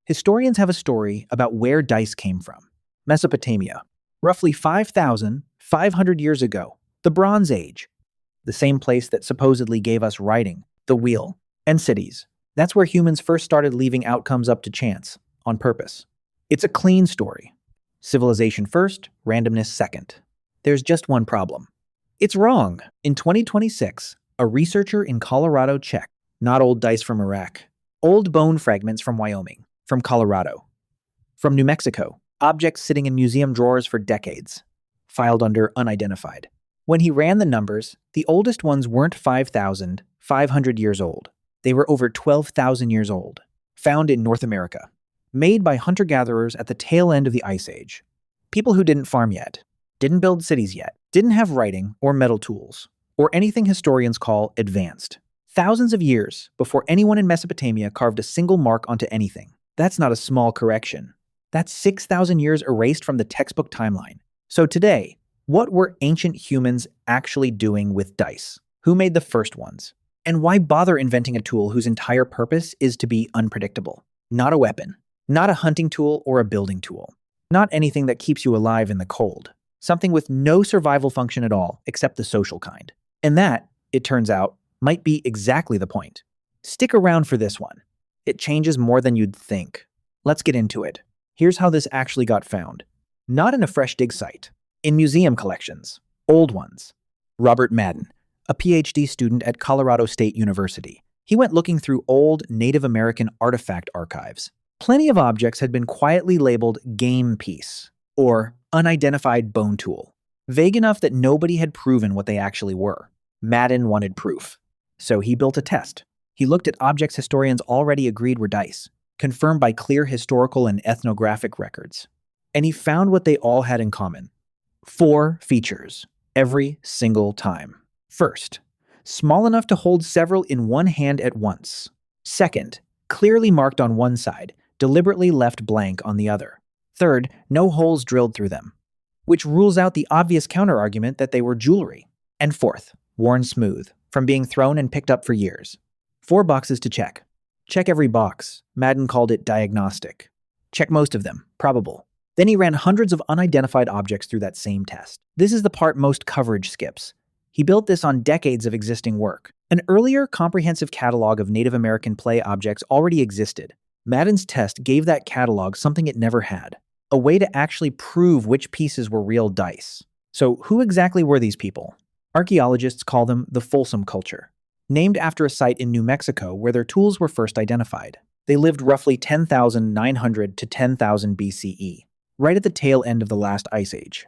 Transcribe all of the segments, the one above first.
Historians have a story about where dice came from. Mesopotamia, roughly 5,500 years ago, the Bronze Age, the same place that supposedly gave us writing, the wheel, and cities. That's where humans first started leaving outcomes up to chance, on purpose. It's a clean story. Civilization first, randomness second. There's just one problem. It's wrong. In 2026, a researcher in Colorado checked, not old dice from Iraq, old bone fragments from Wyoming, from Colorado, from New Mexico, objects sitting in museum drawers for decades, filed under unidentified. When he ran the numbers, the oldest ones weren't 5,500 years old. They were over 12,000 years old, found in North America, made by hunter-gatherers at the tail end of the Ice Age. People who didn't farm yet, didn't build cities yet, didn't have writing or metal tools, or anything historians call advanced. Thousands of years before anyone in Mesopotamia carved a single mark onto anything. That's not a small correction. That's 6,000 years erased from the textbook timeline. So today, what were ancient humans actually doing with dice? Who made the first ones? And why bother inventing a tool whose entire purpose is to be unpredictable? Not a weapon, not a hunting tool or a building tool, not anything that keeps you alive in the cold. Something with no survival function at all except the social kind. And that, it turns out, might be exactly the point. Stick around for this one. It changes more than you'd think. Let's get into it. Here's how this actually got found. Not in a fresh dig site. In museum collections. Old ones. Robert Madden, a PhD student at Colorado State University. He went looking through old Native American artifact archives. Plenty of objects had been quietly labeled game piece, or unidentified bone tool. Vague enough that nobody had proven what they actually were. Madden wanted proof. So he built a test. He looked at objects historians already agreed were dice, confirmed by clear historical and ethnographic records. And he found what they all had in common. 4 features, every single time. First, small enough to hold several in one hand at once. Second, clearly marked on one side, deliberately left blank on the other. Third, no holes drilled through them, which rules out the obvious counterargument that they were jewelry. And fourth, worn smooth, from being thrown and picked up for years. 4 boxes to check. Check every box. Madden called it diagnostic. Check most of them. Probable. Then he ran hundreds of unidentified objects through that same test. This is the part most coverage skips. He built this on decades of existing work. An earlier comprehensive catalog of Native American play objects already existed. Madden's test gave that catalog something it never had. A way to actually prove which pieces were real dice. So who exactly were these people? Archaeologists call them the Folsom culture, named after a site in New Mexico where their tools were first identified. They lived roughly 10,900 to 10,000 BCE, right at the tail end of the last ice age.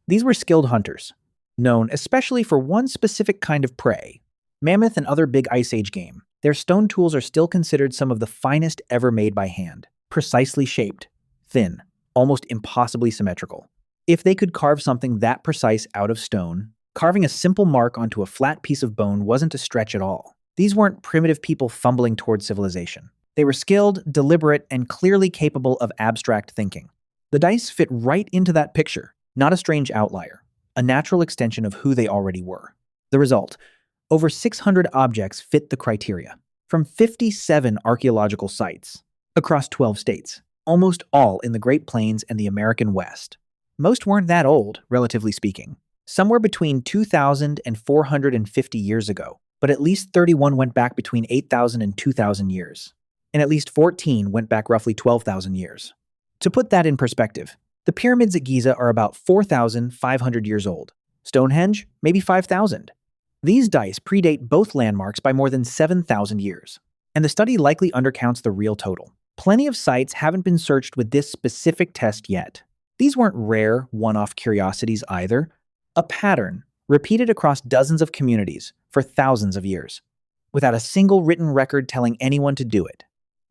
These were skilled hunters, known especially for one specific kind of prey, mammoth and other big ice age game. Their stone tools are still considered some of the finest ever made by hand, precisely shaped, thin, almost impossibly symmetrical. If they could carve something that precise out of stone, carving a simple mark onto a flat piece of bone wasn't a stretch at all. These weren't primitive people fumbling toward civilization. They were skilled, deliberate, and clearly capable of abstract thinking. The dice fit right into that picture, not a strange outlier, a natural extension of who they already were. The result, over 600 objects fit the criteria, from 57 archaeological sites, across 12 states, almost all in the Great Plains and the American West. Most weren't that old, relatively speaking. Somewhere between 2,000 and 450 years ago, but at least 31 went back between 8,000 and 2,000 years, and at least 14 went back roughly 12,000 years. To put that in perspective, the pyramids at Giza are about 4,500 years old. Stonehenge, maybe 5,000. These dice predate both landmarks by more than 7,000 years, and the study likely undercounts the real total. Plenty of sites haven't been searched with this specific test yet. These weren't rare, one-off curiosities either. A pattern repeated across dozens of communities for thousands of years, without a single written record telling anyone to do it.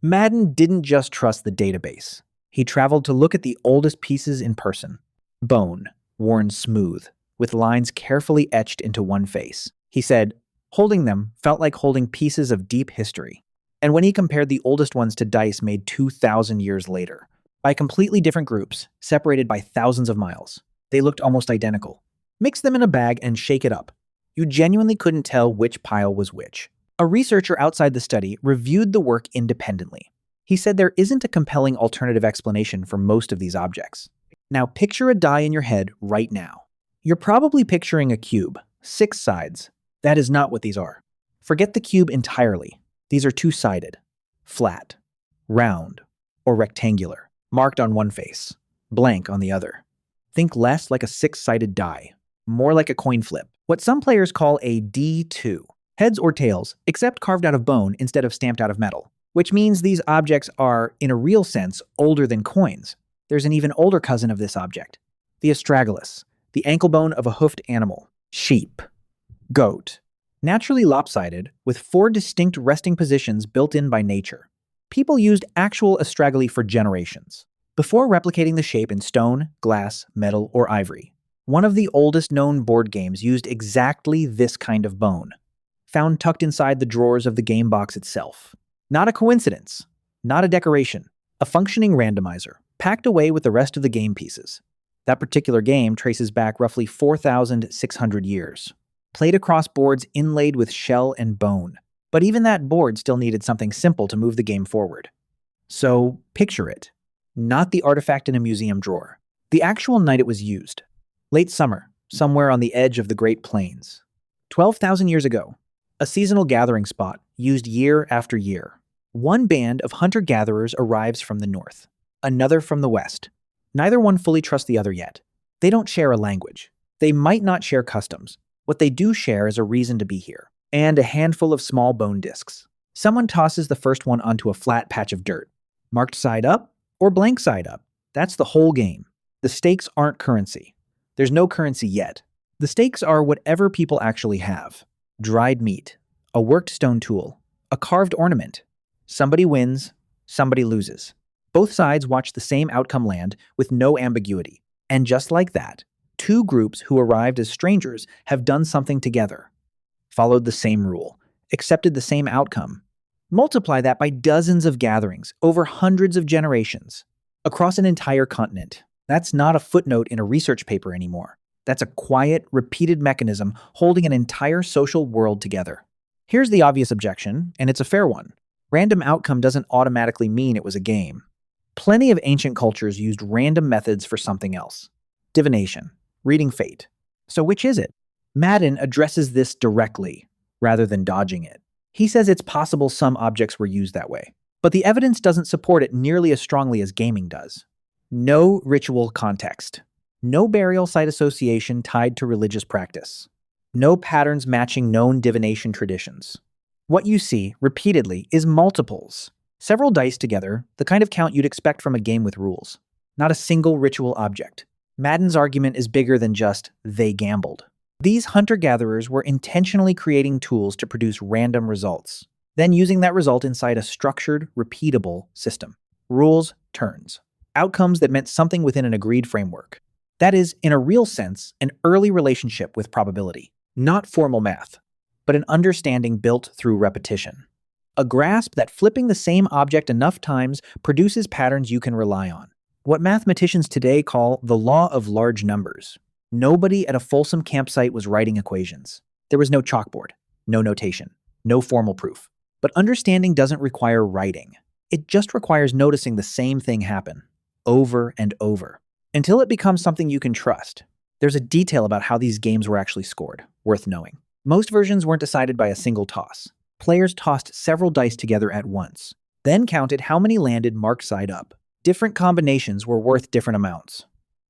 Madden didn't just trust the database. He traveled to look at the oldest pieces in person. Bone, worn smooth, with lines carefully etched into one face. He said, holding them felt like holding pieces of deep history. And when he compared the oldest ones to dice made 2,000 years later, by completely different groups, separated by thousands of miles, they looked almost identical. Mix them in a bag and shake it up. You genuinely couldn't tell which pile was which. A researcher outside the study reviewed the work independently. He said there isn't a compelling alternative explanation for most of these objects. Now picture a die in your head right now. You're probably picturing a cube, 6 sides. That is not what these are. Forget the cube entirely. These are two-sided, flat, round, or rectangular, marked on one face, blank on the other. Think less like a 6-sided die, more like a coin flip, what some players call a D2, heads or tails, except carved out of bone instead of stamped out of metal, which means these objects are, in a real sense, older than coins. There's an even older cousin of this object, the astragalus, the ankle bone of a hoofed animal, sheep, goat, naturally lopsided, with 4 distinct resting positions built in by nature. People used actual astragali for generations, before replicating the shape in stone, glass, metal, or ivory. One of the oldest known board games used exactly this kind of bone, found tucked inside the drawers of the game box itself. Not a coincidence, not a decoration, a functioning randomizer, packed away with the rest of the game pieces. That particular game traces back roughly 4,600 years, played across boards inlaid with shell and bone. But even that board still needed something simple to move the game forward. So, picture it. Not the artifact in a museum drawer. The actual night it was used. Late summer, somewhere on the edge of the Great Plains. 12,000 years ago. A seasonal gathering spot, used year after year. One band of hunter-gatherers arrives from the north, another from the west. Neither one fully trusts the other yet. They don't share a language. They might not share customs. What they do share is a reason to be here, and a handful of small bone discs. Someone tosses the first one onto a flat patch of dirt, marked side up or blank side up. That's the whole game. The stakes aren't currency. There's no currency yet. The stakes are whatever people actually have. Dried meat, a worked stone tool, a carved ornament. Somebody wins, somebody loses. Both sides watch the same outcome land with no ambiguity. And just like that, 2 groups who arrived as strangers have done something together. Followed the same rule, accepted the same outcome. Multiply that by dozens of gatherings over hundreds of generations across an entire continent. That's not a footnote in a research paper anymore. That's a quiet, repeated mechanism holding an entire social world together. Here's the obvious objection, and it's a fair one. Random outcome doesn't automatically mean it was a game. Plenty of ancient cultures used random methods for something else. Divination, reading fate. So which is it? Madden addresses this directly, rather than dodging it. He says it's possible some objects were used that way, but the evidence doesn't support it nearly as strongly as gaming does. No ritual context. No burial site association tied to religious practice. No patterns matching known divination traditions. What you see, repeatedly, is multiples. Several dice together, the kind of count you'd expect from a game with rules. Not a single ritual object. Madden's argument is bigger than just, they gambled. These hunter-gatherers were intentionally creating tools to produce random results, then using that result inside a structured, repeatable system. Rules, turns. Outcomes that meant something within an agreed framework. That is, in a real sense, an early relationship with probability. Not formal math, but an understanding built through repetition. A grasp that flipping the same object enough times produces patterns you can rely on. What mathematicians today call the law of large numbers. Nobody at a Folsom campsite was writing equations. There was no chalkboard, no notation, no formal proof. But understanding doesn't require writing. It just requires noticing the same thing happen, over and over, until it becomes something you can trust. There's a detail about how these games were actually scored, worth knowing. Most versions weren't decided by a single toss. Players tossed several dice together at once, then counted how many landed marked side up. Different combinations were worth different amounts.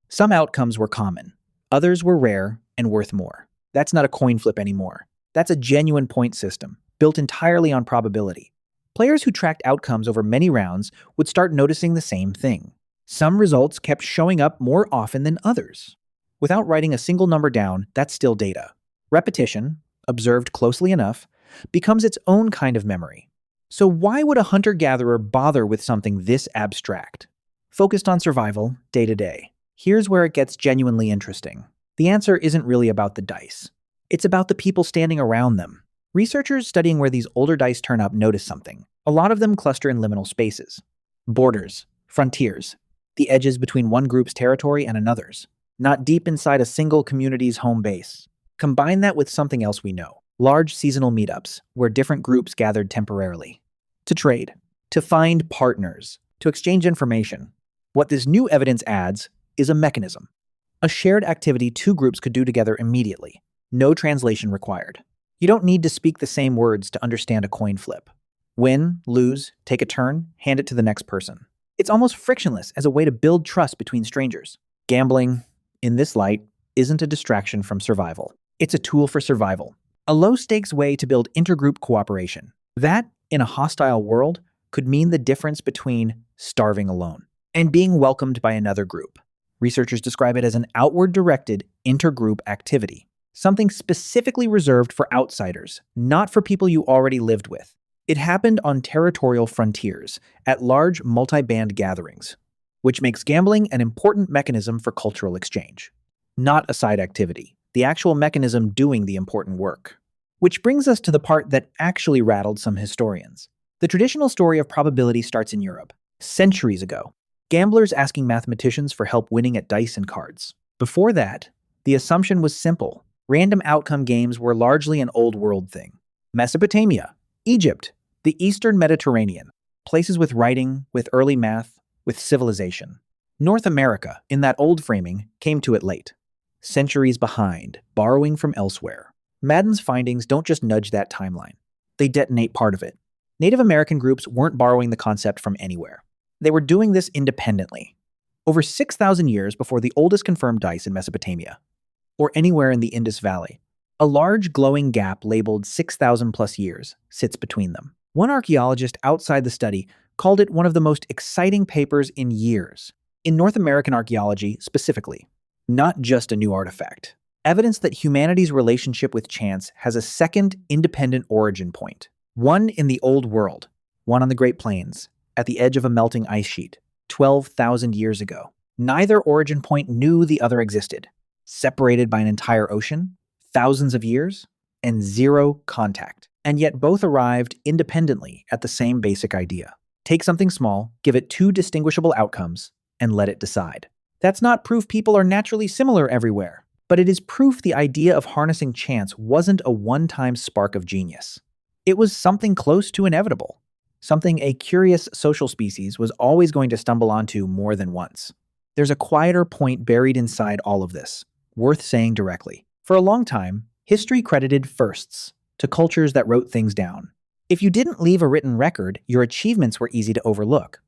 Some outcomes were common. Others were rare and worth more. That's not a coin flip anymore. That's a genuine point system, built entirely on probability. Players who tracked outcomes over many rounds would start noticing the same thing. Some results kept showing up more often than others. Without writing a single number down, that's still data. Repetition, observed closely enough, becomes its own kind of memory. So why would a hunter-gatherer bother with something this abstract? Focused on survival, day to day. Here's where it gets genuinely interesting. The answer isn't really about the dice. It's about the people standing around them. Researchers studying where these older dice turn up notice something. A lot of them cluster in liminal spaces. Borders, frontiers, the edges between one group's territory and another's. Not deep inside a single community's home base. Combine that with something else we know. Large seasonal meetups, where different groups gathered temporarily. To trade. to find partners, to exchange information. What this new evidence adds is a mechanism, a shared activity two groups could do together immediately, no translation required. You don't need to speak the same words to understand a coin flip. Win, lose, take a turn, hand it to the next person. It's almost frictionless as a way to build trust between strangers. Gambling, in this light, isn't a distraction from survival. It's a tool for survival, a low-stakes way to build intergroup cooperation. That, in a hostile world, could mean the difference between starving alone and being welcomed by another group. Researchers describe it as an outward-directed intergroup activity, something specifically reserved for outsiders, not for people you already lived with. It happened on territorial frontiers, at large multi-band gatherings, which makes gambling an important mechanism for cultural exchange. Not a side activity, the actual mechanism doing the important work. Which brings us to the part that actually rattled some historians. The traditional story of probability starts in Europe, centuries ago. Gamblers asking mathematicians for help winning at dice and cards. Before that, the assumption was simple. Random outcome games were largely an old world thing. Mesopotamia, Egypt, the Eastern Mediterranean, places with writing, with early math, with civilization. North America, in that old framing, came to it late. Centuries behind, borrowing from elsewhere. Madden's findings don't just nudge that timeline. They detonate part of it. Native American groups weren't borrowing the concept from anywhere. They were doing this independently. Over 6,000 years before the oldest confirmed dice in Mesopotamia, or anywhere in the Indus Valley, a large glowing gap labeled 6,000 plus years sits between them. One archaeologist outside the study called it one of the most exciting papers in years, in North American archaeology specifically. Not just a new artifact. Evidence that humanity's relationship with chance has a second independent origin point. One in the Old World, one on the Great Plains, at the edge of a melting ice sheet, 12,000 years ago. Neither origin point knew the other existed. Separated by an entire ocean, thousands of years, and zero contact. And yet both arrived independently at the same basic idea. Take something small, give it two distinguishable outcomes, and let it decide. That's not proof people are naturally similar everywhere, but it is proof the idea of harnessing chance wasn't a one-time spark of genius. It was something close to inevitable, something a curious social species was always going to stumble onto more than once. There's a quieter point buried inside all of this, worth saying directly. For a long time, history credited firsts to cultures that wrote things down. If you didn't leave a written record, your achievements were easy to overlook.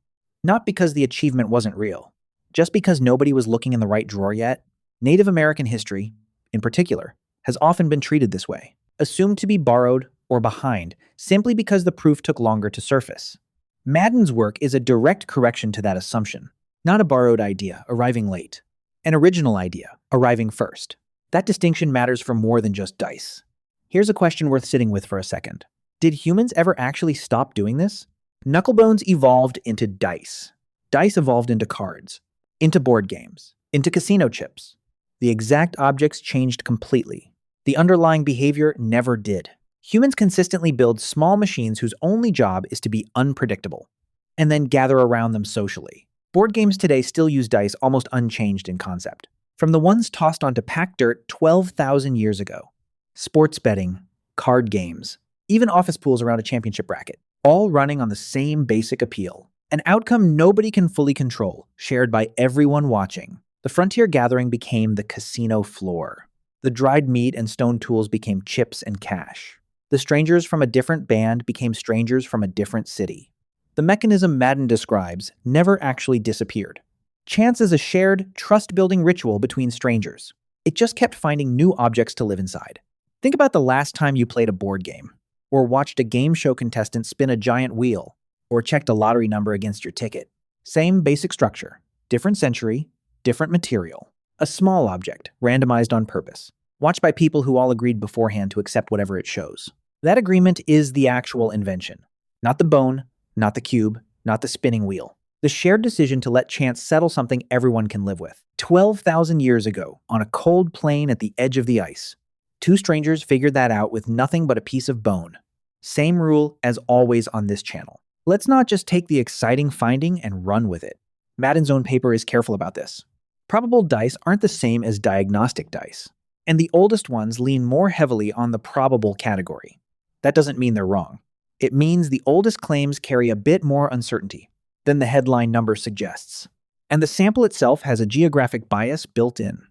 Not because the achievement wasn't real, just because nobody was looking in the right drawer yet. Native American history, in particular, has often been treated this way, assumed to be borrowed or behind, simply because the proof took longer to surface. Madden's work is a direct correction to that assumption, not a borrowed idea arriving late, an original idea arriving first. That distinction matters for more than just dice. Here's a question worth sitting with for a second. Did humans ever actually stop doing this? Knucklebones evolved into dice. Dice evolved into cards, into board games, into casino chips. The exact objects changed completely. The underlying behavior never did. Humans consistently build small machines whose only job is to be unpredictable, and then gather around them socially. Board games today still use dice almost unchanged in concept. From the ones tossed onto packed dirt 12,000 years ago. Sports betting, card games, even office pools around a championship bracket, all running on the same basic appeal. An outcome nobody can fully control, shared by everyone watching. The frontier gathering became the casino floor. The dried meat and stone tools became chips and cash. The strangers from a different band became strangers from a different city. The mechanism Madden describes never actually disappeared. Chance is a shared, trust-building ritual between strangers. It just kept finding new objects to live inside. Think about the last time you played a board game, or watched a game show contestant spin a giant wheel, or checked a lottery number against your ticket. Same basic structure, different century, different material. A small object, randomized on purpose, watched by people who all agreed beforehand to accept whatever it shows. That agreement is the actual invention. Not the bone, not the cube, not the spinning wheel. The shared decision to let chance settle something everyone can live with. 12,000 years ago, on a cold plain at the edge of the ice, two strangers figured that out with nothing but a piece of bone. Same rule as always on this channel. Let's not just take the exciting finding and run with it. Madden's own paper is careful about this. Probable dice aren't the same as diagnostic dice, and the oldest ones lean more heavily on the probable category. That doesn't mean they're wrong. It means the oldest claims carry a bit more uncertainty than the headline number suggests. And the sample itself has a geographic bias built in.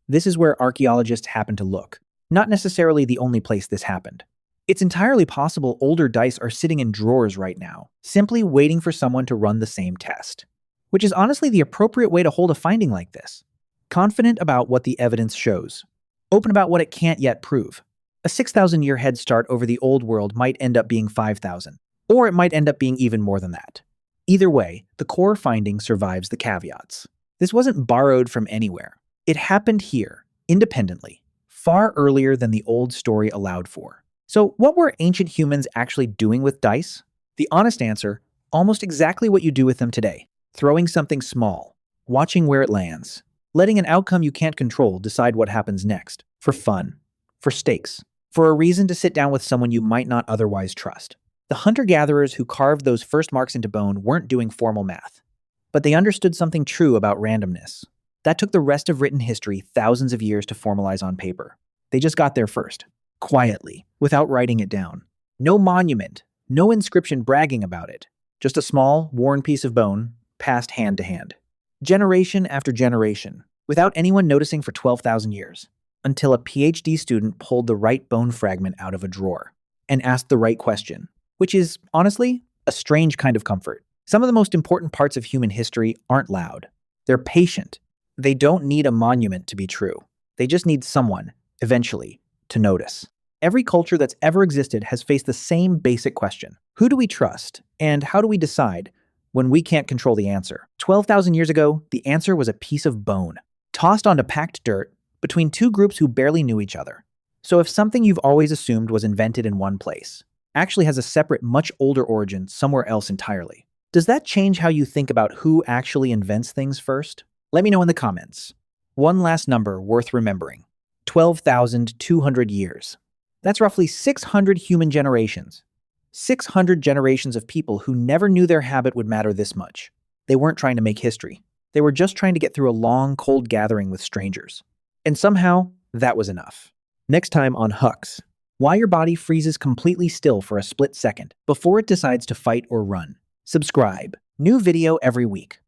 This is where archaeologists happen to look, not necessarily the only place this happened. It's entirely possible older dice are sitting in drawers right now, simply waiting for someone to run the same test. Which is honestly the appropriate way to hold a finding like this. Confident about what the evidence shows. Open about what it can't yet prove. A 6,000-year head start over the old world might end up being 5,000, or it might end up being even more than that. Either way, the core finding survives the caveats. This wasn't borrowed from anywhere. It happened here, independently, far earlier than the old story allowed for. So what were ancient humans actually doing with dice? The honest answer, almost exactly what you do with them today. Throwing something small, watching where it lands, letting an outcome you can't control decide what happens next. For fun, for stakes, for a reason to sit down with someone you might not otherwise trust. The hunter-gatherers who carved those first marks into bone weren't doing formal math, but they understood something true about randomness. That took the rest of written history thousands of years to formalize on paper. They just got there first, quietly, without writing it down. No monument, no inscription bragging about it. Just a small, worn piece of bone, passed hand to hand. Generation after generation, without anyone noticing for 12,000 years. Until a PhD student pulled the right bone fragment out of a drawer and asked the right question, which is, honestly, a strange kind of comfort. Some of the most important parts of human history aren't loud. They're patient. They don't need a monument to be true. They just need someone, eventually, to notice. Every culture that's ever existed has faced the same basic question. Who do we trust, and how do we decide when we can't control the answer? 12,000 years ago, the answer was a piece of bone, tossed onto packed dirt between two groups who barely knew each other. So if something you've always assumed was invented in one place actually has a separate, much older origin somewhere else entirely, does that change how you think about who actually invents things first? Let me know in the comments. One last number worth remembering. 12,200 years. That's roughly 600 human generations. 600 generations of people who never knew their habit would matter this much. They weren't trying to make history. They were just trying to get through a long, cold gathering with strangers. And somehow, that was enough. Next time on Hux, why your body freezes completely still for a split second before it decides to fight or run. Subscribe. New video every week.